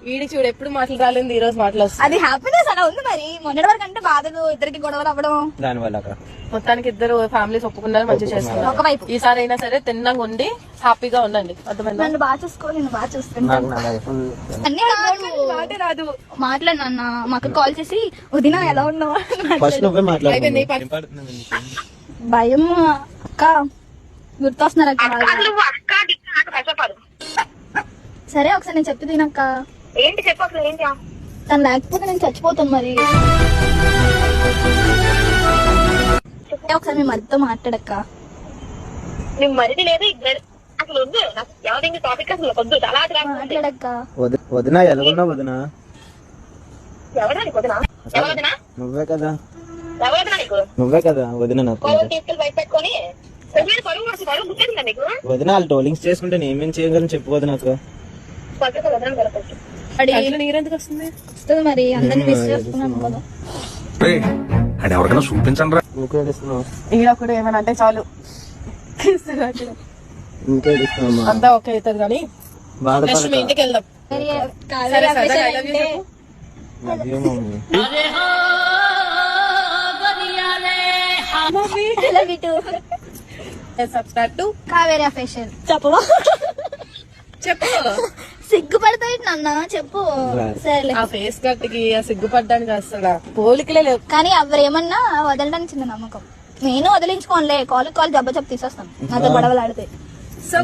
వీడికి చూడు ఎప్పుడు మాటలు రాలేదు, ఈ రోజు మాటలు వస్తాయి. అది హ్యాపీనెస్ అలా ఉంది. మరి మొన్నటి వరకు అంటే బాధలు, ఇద్దరికి గొడవలు అవ్వడం. దాని వల్ల మొత్తానికి ఇద్దరు ఫ్యామిలీస్ ఒప్పుకున్నారు, మంచిగా చేస్తున్నారు. ఒకవైపు ఈసారి అయినా సరే తిన్నాక ఉండి హ్యాపీగా ఉండండి. అర్థమైందా? నన్ను బాగా చూసుకో, నేను బాగా చూసుకుంటాను. అన్నీ కాదు రాదు మాట్లాడు అన్న. మాకు కాల్ చేసి వదినా ఎలా ఉన్నావు అయిపోయింది. భయం అక్క గుర్తొస్తున్నారు అక్క. సరే ఒకసారి నేను చెప్తే తినక్క. ఏంటి చెప్పు, ఏంటి తను లేకపోతే నేను చచ్చిపోతాను. మరి ఒకసారి మీ మరితో మాట్లాడక్క. నీ మరిది లేదు ఇద్దరు అసలు వద్దు. ఎవరి టాపిక్ అసలు వద్దు. చాలా మాట్లాడక్క. వదినా ఎలాగున్నా వదినా? ఎవరా నీకు వదినా? ఎవరు వదినా? నువ్వే కదా, ఎవరు వదినా నీకు? నువ్వే కదా వదిన. నాకు కోపం తీసుకెళ్ళి బయట పెట్టుకొని పరువు గుర్తిందా నీకు? వదిన వాళ్ళు టోలింగ్స్ చేసుకుంటే నేనేం చేయగలను చెప్పు వదిన. నాకు నీరెందుకు వస్తుంది? వస్తుంది మరి, అందరినీ మిస్ చేసుకున్నాను కదా. ఎవరికైనా చూపించండి. ఈడొకడు ఏమైనా అంటే చాలు అంతా ఓకే అవుతుంది. కానీ నెక్స్ట్ మీ ఇంటికి వెళ్దాం. సరే సరే, I love you చెప్పు. Subscribe to Kaveri official. చెప్పవా? చెప్పు. సిగ్గుపడతాయి నాన్న, చెప్పు. సరే ఆ ఫేస్ కట్ కి ఆ సిగ్గుపడ్డానికి అసలు పోలికలే లేవు. కానీ ఎవరేమన్నా వదలడానికి చిన్న నమ్మకం. నేను వదిలించుకోనులే. కాల్ దెబ్బ చెప్పి తీసేస్తాను నాతో గొడవలు ఆడితే. సో